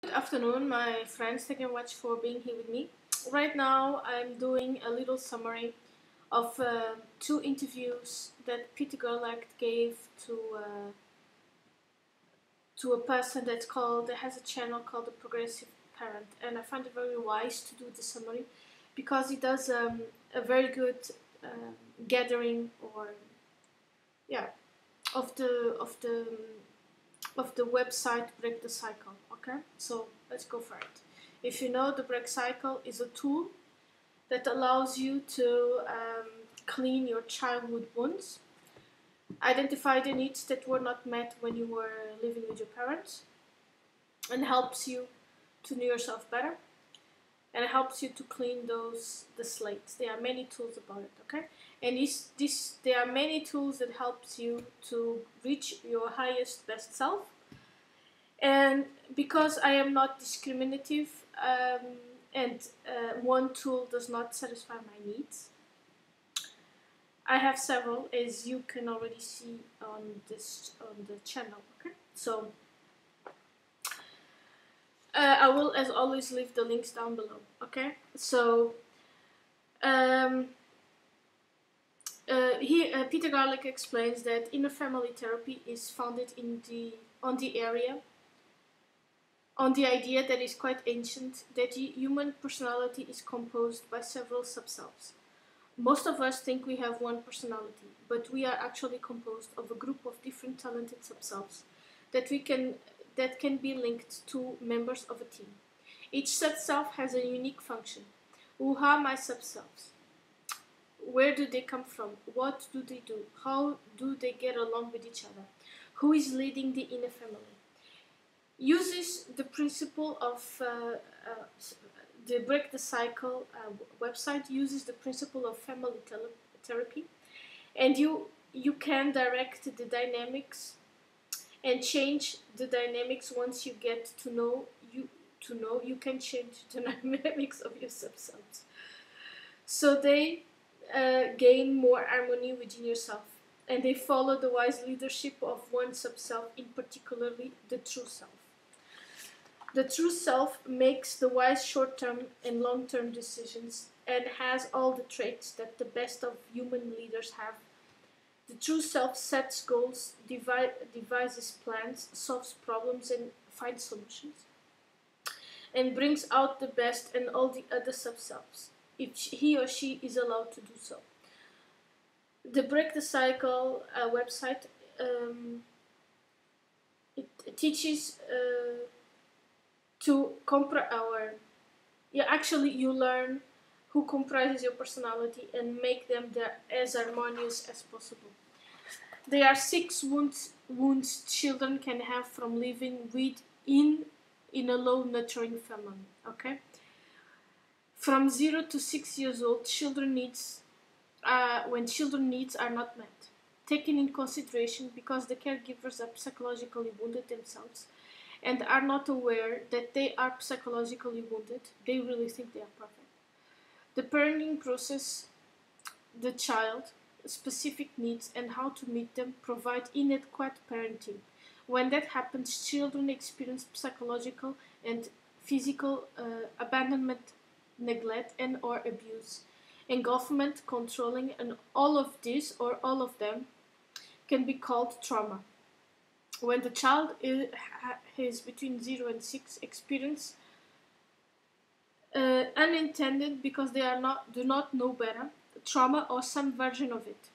Good afternoon, my friends. Thank you much for being here with me. Right now, I'm doing a little summary of two interviews that Peter Gerlach gave to a person that has a channel called The Progressive Parent, and I find it very wise to do the summary because he does a very good gathering of the website Break the Cycle. Okay, so let's go for it. If you know, the Break Cycle is a tool that allows you to clean your childhood wounds, identify the needs that were not met when you were living with your parents, and helps you to know yourself better, and it helps you to clean the slates. There are many tools about it, okay? And there are many tools that helps you to reach your highest best self. And because I am not discriminative, and one tool does not satisfy my needs, I have several, as you can already see on the channel. Okay, so I will, as always, leave the links down below. Okay, so Peter Gerlach explains that inner family therapy is founded on the idea that is quite ancient, that the human personality is composed by several subselves. Most of us think we have one personality, but we are actually composed of a group of different talented subselves that can be linked to members of a team. Each subself has a unique function. Who are my subselves? Where do they come from? What do they do? How do they get along with each other? Who is leading the inner family? Uses the principle of the Break the Cycle website uses the principle of family therapy, and you can direct the dynamics and change the dynamics. Once you get to know you can change the dynamics of your subselves, so they gain more harmony within yourself, and they follow the wise leadership of one subself, in particularly the true self. The true self makes the wise short-term and long-term decisions and has all the traits that the best of human leaders have. The true self sets goals, devises plans, solves problems, and finds solutions, and brings out the best in all the other sub-selves, if he or she is allowed to do so. The Break the Cycle website it teaches you learn who comprises your personality and make them as harmonious as possible. There are 6 wounds children can have from living in a low nurturing family. Okay, from 0 to 6 years old, when children needs are not met, taken in consideration because the caregivers are psychologically wounded themselves and are not aware that they are psychologically wounded. They really think they are perfect. The parenting process, the child, specific needs and how to meet them provide inadequate parenting. When that happens, children experience psychological and physical abandonment, neglect, and or abuse, engulfment, controlling, and all of this or all of them can be called trauma. When the child is between 0 and 6, experience unintended, because they do not know better, trauma or some version of it.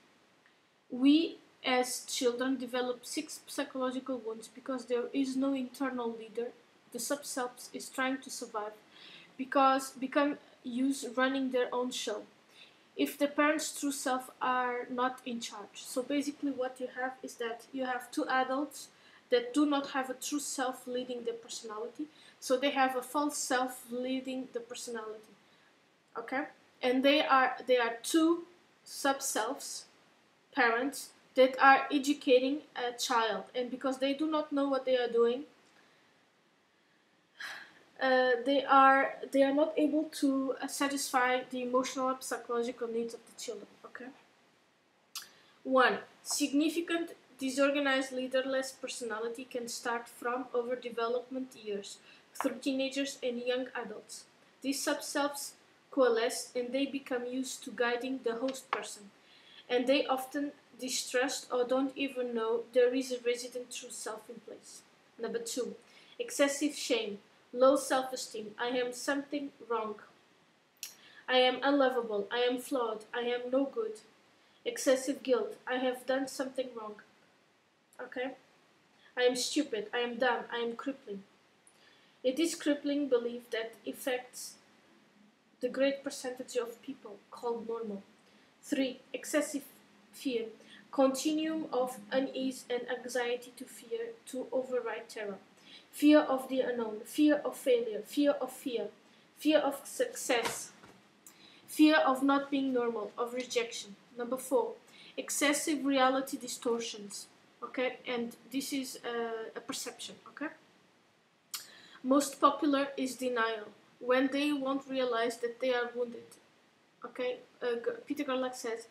We as children develop 6 psychological wounds because there is no internal leader. The subself is trying to survive because become used running their own show if the parents' true self are not in charge. So basically what you have is that you have 2 adults that do not have a true self leading their personality, so they have a false self leading the personality. Okay, and they are 2 sub-selves, parents, that are educating a child, and because they do not know what they are doing, they are not able to satisfy the emotional and psychological needs of the children. Okay. 1. Significant disorganized leaderless personality can start from overdevelopment years. through teenagers and young adults. These sub-selves coalesce and they become used to guiding the host person, and they often distrust or don't even know there is a resident true self in place. Number 2, excessive shame, low self-esteem. I am something wrong. I am unlovable. I am flawed. I am no good. Excessive guilt. I have done something wrong. Okay? I am stupid. I am dumb. I am crippling. It is crippling belief that affects the great percentage of people called normal. 3, excessive fear. Continuum of unease and anxiety to fear to override terror. Fear of the unknown. Fear of failure. Fear of fear. Fear of success. Fear of not being normal, of rejection. Number 4, excessive reality distortions. Okay, and this is a perception. Okay, most popular is denial, when they won't realize that they are wounded. Okay, Peter Gerlach says,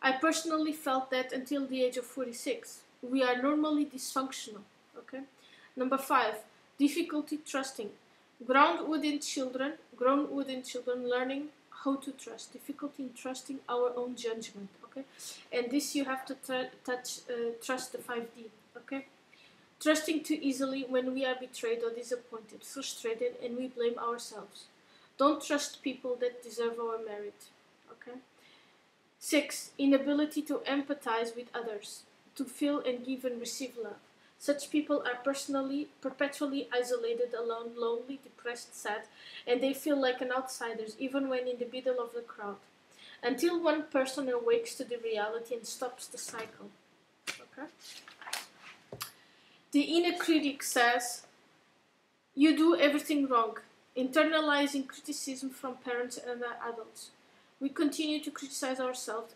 I personally felt that until the age of 46. We are normally dysfunctional. Okay, number 5, difficulty trusting. Grown within children learning how to trust, difficulty in trusting our own judgment, okay? And this you have to trust the 5D, okay? Trusting too easily when we are betrayed or disappointed, frustrated, and we blame ourselves. Don't trust people that deserve our merit, okay? 6, inability to empathize with others, to feel and give and receive love. Such people are perpetually isolated, alone, lonely, depressed, sad, and they feel like an outsiders even when in the middle of the crowd. Until one person awakes to the reality and stops the cycle. Okay? The inner critic says, you do everything wrong, internalizing criticism from parents and adults. We continue to criticize ourselves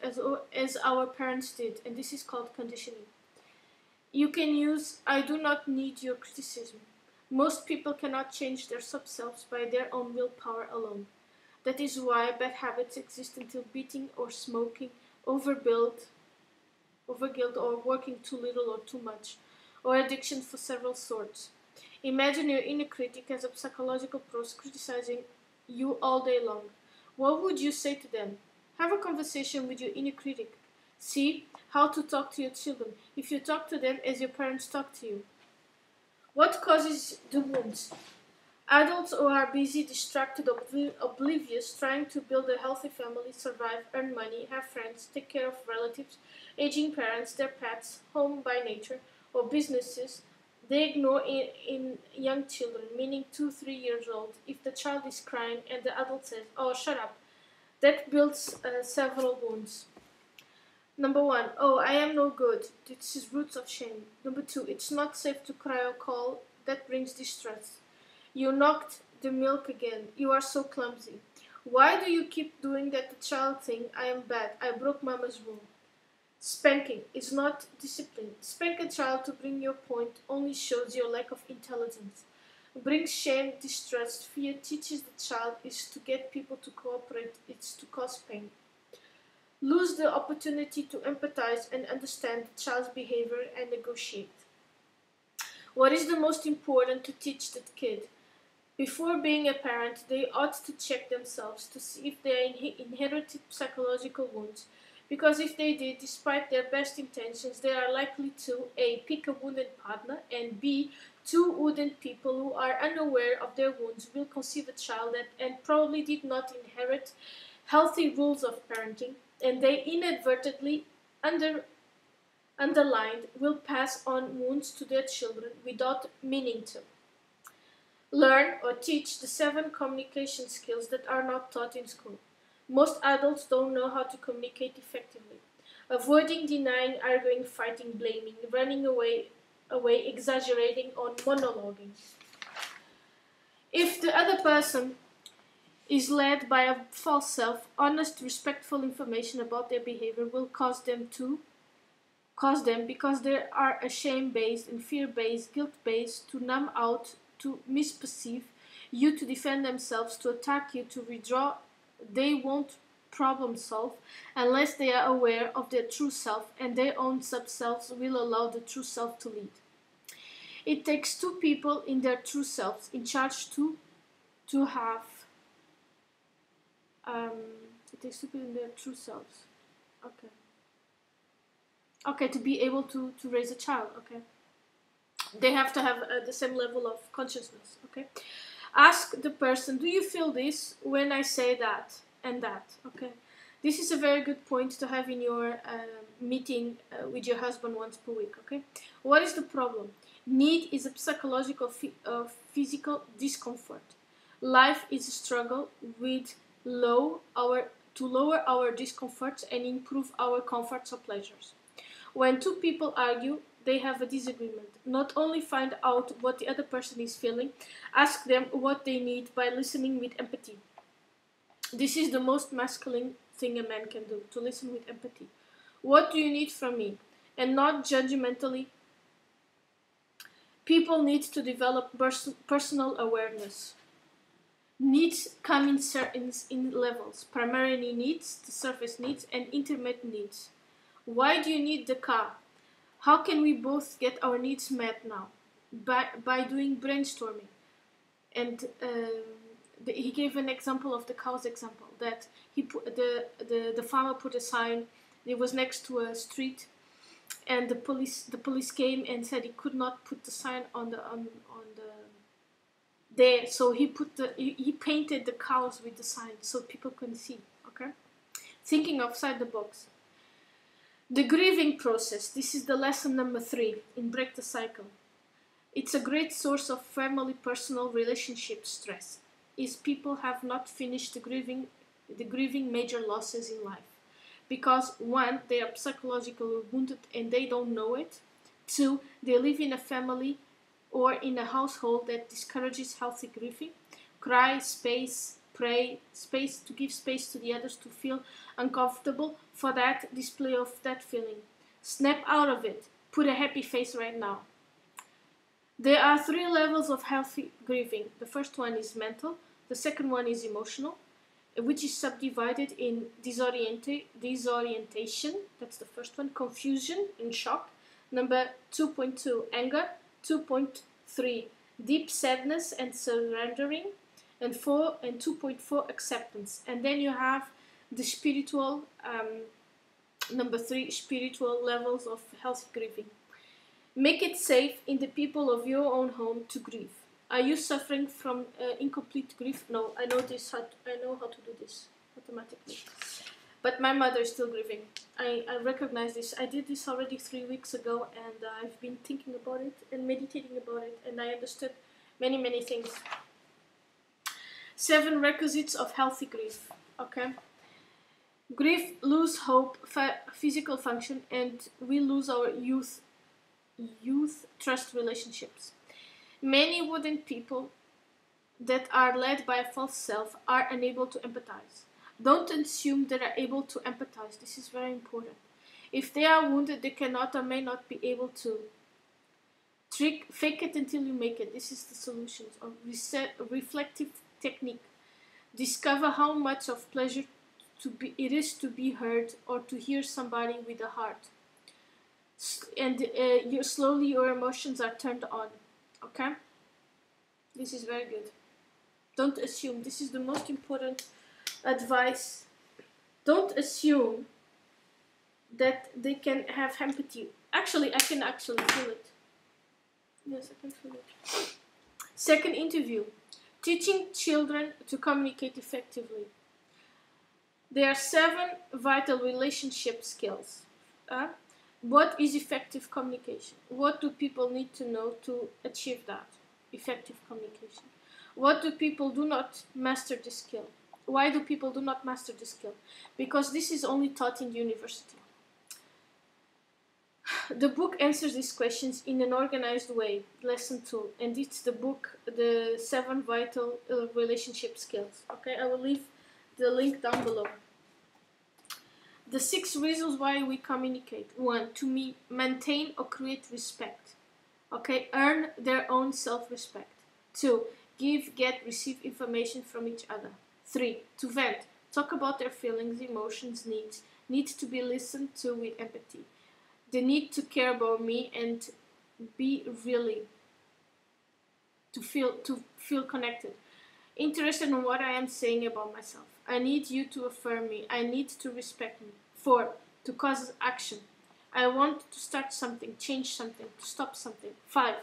as our parents did, and this is called conditioning. You can use, I do not need your criticism. Most people cannot change their sub-selves by their own willpower alone. That is why bad habits exist until beating or smoking, overguilt or working too little or too much, or addiction for several sorts. Imagine your inner critic as a psychological pros criticizing you all day long. What would you say to them? Have a conversation with your inner critic. See how to talk to your children if you talk to them as your parents talk to you. What causes the wounds? Adults who are busy, distracted, oblivious, trying to build a healthy family, survive, earn money, have friends, take care of relatives, aging parents, their pets, home by nature, or businesses, they ignore in young children, meaning 2-3 years old, if the child is crying and the adult says, oh, shut up. That builds several wounds. Number 1, oh, I am no good. This is roots of shame. Number 2, it's not safe to cry or call. That brings distress. You knocked the milk again. You are so clumsy. Why do you keep doing that child thing? I am bad. I broke mama's rule. Spanking is not discipline. Spank a child to bring your point only shows your lack of intelligence. Brings shame, distress, fear, teaches the child is to get people to cooperate. It's to cause pain. Lose the opportunity to empathize and understand the child's behavior and negotiate. What is the most important to teach the kid? Before being a parent, they ought to check themselves to see if they inherited psychological wounds, because if they did, despite their best intentions, they are likely to A. pick a wounded partner, and B. 2 wounded people who are unaware of their wounds will conceive a child that and probably did not inherit healthy rules of parenting, and they inadvertently underlined will pass on wounds to their children without meaning to. Learn or teach the 7 communication skills that are not taught in school. Most adults don't know how to communicate effectively. Avoiding, denying, arguing, fighting, blaming, running away, exaggerating, or monologuing. If the other person is led by a false self, honest, respectful information about their behavior will cause them because they are shame-based and fear-based, guilt-based, to numb out, to misperceive you, to defend themselves, to attack you, to withdraw. They won't problem solve unless they are aware of their true self, and their own sub-selves will allow the true self to lead. It takes two people in their true selves, in charge to have. It takes two people in their true selves. Okay. Okay, to be able to raise a child. Okay. They have to have the same level of consciousness. Okay. Ask the person, do you feel this when I say that and that? Okay. This is a very good point to have in your meeting with your husband once per week. Okay. What is the problem? Need is a psychological, physical discomfort. Life is a struggle with to lower our discomforts and improve our comforts or pleasures. When two people argue, they have a disagreement. Not only find out what the other person is feeling, ask them what they need by listening with empathy. This is the most masculine thing a man can do, to listen with empathy. What do you need from me? And not judgmentally. People need to develop personal awareness. Needs come in levels. Primary needs, the surface needs, and intermediate needs. Why do you need the car? How can we both get our needs met now? By doing brainstorming. And he gave an example of the cow's example, that he put the farmer put a sign. It was next to a street, and the police came and said he could not put the sign on the there. So he painted the cows with the sign so people couldn't see. Okay, thinking outside the box. The grieving process. This is the lesson number 3 in Break the Cycle. It's a great source of family, personal, relationship stress. Is people have not finished the grieving major losses in life. Because 1, they are psychologically wounded and they don't know it. 2, they live in a family or in a household that discourages healthy grieving. Cry, space, pray, space, to give space to the others to feel uncomfortable for that display of that feeling. Snap out of it. Put a happy face right now. There are 3 levels of healthy grieving. The first one is mental. The second one is emotional, which is subdivided in disorientation. That's the first one. Confusion and shock. Number 2.2, anger. 2.3, deep sadness and surrendering. And 2.4, acceptance. And then you have the spiritual, number 3, spiritual levels of healthy grieving. Make it safe in the people of your own home to grieve. Are you suffering from incomplete grief? No, I know how to do this automatically. But my mother is still grieving. I recognize this. I did this already 3 weeks ago, and I've been thinking about it and meditating about it, and I understood many things. 7 requisites of healthy grief. Okay. Grief lose hope, physical function, and we lose our youth trust relationships. Many wooden people that are led by a false self are unable to empathize. Don't assume they are able to empathize. This is very important. If they are wounded, they cannot or may not be able to. Fake it until you make it. This is the solution. Reflective technique. Discover how much of pleasure it is to be heard or to hear somebody with a heart. And slowly your emotions are turned on. Okay? This is very good. Don't assume. This is the most important advice. Don't assume that they can have empathy. Actually, I can actually feel it. Yes, I can feel it. Second interview. Teaching children to communicate effectively. There are 7 vital relationship skills. What is effective communication? What do people need to know to achieve that? Effective communication. What do people do not master this skill? Why do people do not master this skill? Because this is only taught in university. The book answers these questions in an organized way, lesson 2, and it's the book, the 7 vital relationship skills. Okay, I will leave the link down below. The 6 reasons why we communicate. 1, to maintain or create respect. Okay, earn their own self-respect. 2, give, get, receive information from each other. 3, to vent. Talk about their feelings, emotions, needs. Need to be listened to with empathy. The need to care about me and be really. to feel connected. Interested in what I am saying about myself. I need you to affirm me. I need to respect me. 4. To cause action. I want to start something, change something, to stop something. 5.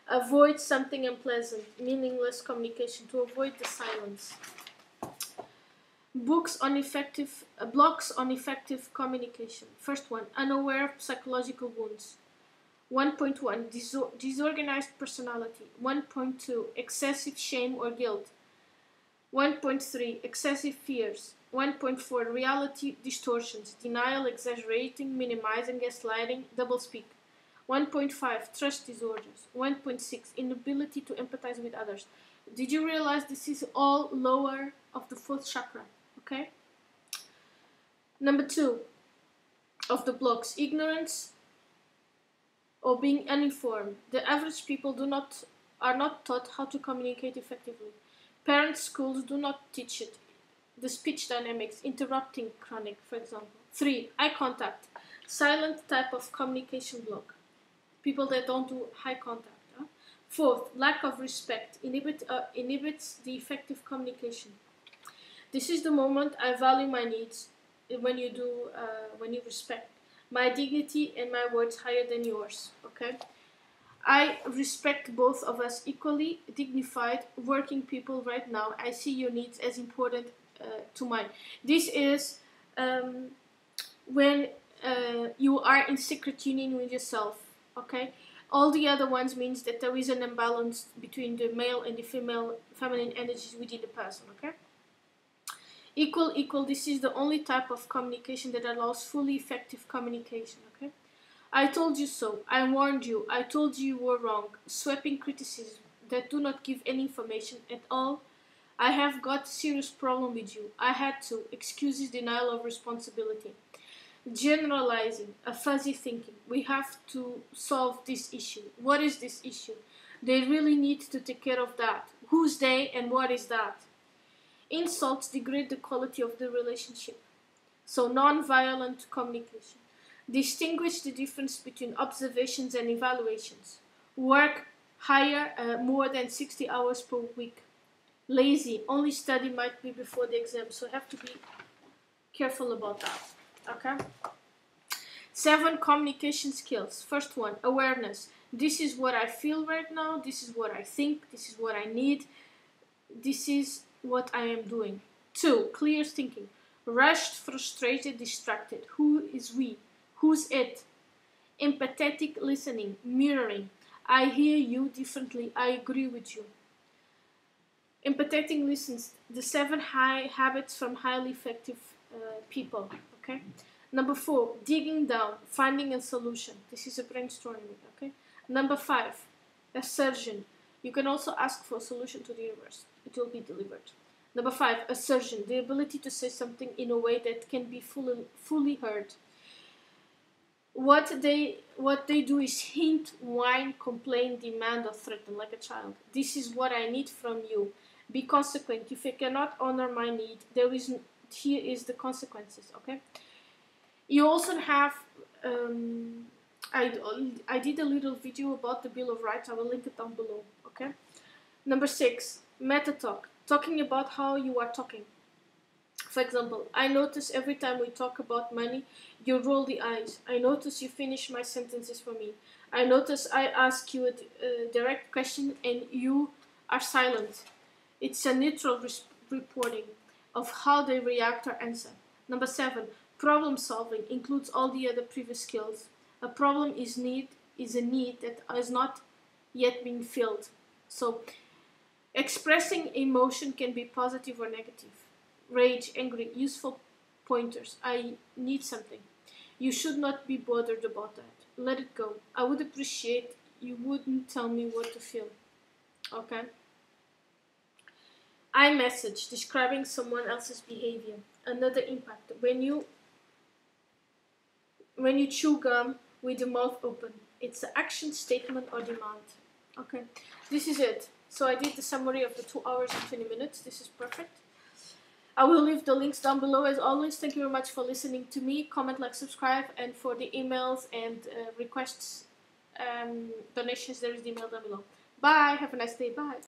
Avoid something unpleasant, meaningless communication, to avoid the silence. Blocks on effective communication. First one, unaware of psychological wounds. 1.1, disorganized personality. 1.2, excessive shame or guilt. 1.3, excessive fears. 1.4, reality distortions, denial, exaggerating, minimizing, gaslighting, doublespeak. 1.5, trust disorders. 1.6, inability to empathize with others. Did you realize this is all lower of the 4th chakra? Okay. Number 2 of the blocks, ignorance or being uninformed. The average people are not taught how to communicate effectively. Parents, schools do not teach it. The speech dynamics, interrupting chronic, for example. 3, eye contact, silent type of communication block. People that don't do eye contact. 4th, lack of respect, inhibits the effective communication. This is the moment I value my needs when you respect my dignity and my words higher than yours. Okay, I respect both of us equally, dignified, working people right now. I see your needs as important to mine. This is when you are in secret union with yourself. Okay. All the other ones means that there is an imbalance between the male and the feminine energies within the person, okay? Equal, this is the only type of communication that allows fully effective communication, okay? I told you so, I warned you, I told you you were wrong, sweeping criticism that do not give any information at all. I have got a serious problem with you, I had to, excuses, denial of responsibility. Generalizing, a fuzzy thinking. We have to solve this issue. What is this issue? They really need to take care of that. Who's they and what is that? Insults degrade the quality of the relationship. So non-violent communication. Distinguish the difference between observations and evaluations. Work higher, more than 60 hours per week. Lazy, only study might be before the exam, so have to be careful about that. Okay. 7 communication skills. First one, awareness. This is what I feel right now. This is what I think. This is what I need. This is what I am doing. 2, clear thinking. Rushed, frustrated, distracted. Who is we? Who's it? Empathetic listening, mirroring. I hear you differently. I agree with you. Empathetic listens. The 7 habits from highly effective people. Okay. Number 4, digging down, finding a solution. This is a brainstorming. Okay. Number 5, assertion. You can also ask for a solution to the universe. It will be delivered. Number 5, assertion. The ability to say something in a way that can be fully heard. What they do is hint, whine, complain, demand, or threaten like a child. This is what I need from you. Be consequent. If you cannot honor my need, here is the consequences. Okay. You also have. I did a little video about the Bill of Rights. I will link it down below. Okay. Number 6, meta talk. Talking about how you are talking. For example, I notice every time we talk about money, you roll the eyes. I notice you finish my sentences for me. I notice I ask you a direct question and you are silent. It's a neutral reporting of how they react or answer. Number 7, problem solving includes all the other previous skills. A problem is a need that has not yet been filled. So, expressing emotion can be positive or negative. Rage, angry, useful pointers. I need something. You should not be bothered about that. Let it go. I would appreciate you wouldn't tell me what to feel. Okay? iMessage, describing someone else's behavior. Another impact. When you chew gum with the mouth open, it's an action, statement, or demand. Okay, this is it. So I did the summary of the 2 hours and 20 minutes. This is perfect. I will leave the links down below as always. Thank you very much for listening to me. Comment, like, subscribe, and for the emails and requests, donations, there is the email down below. Bye. Have a nice day. Bye.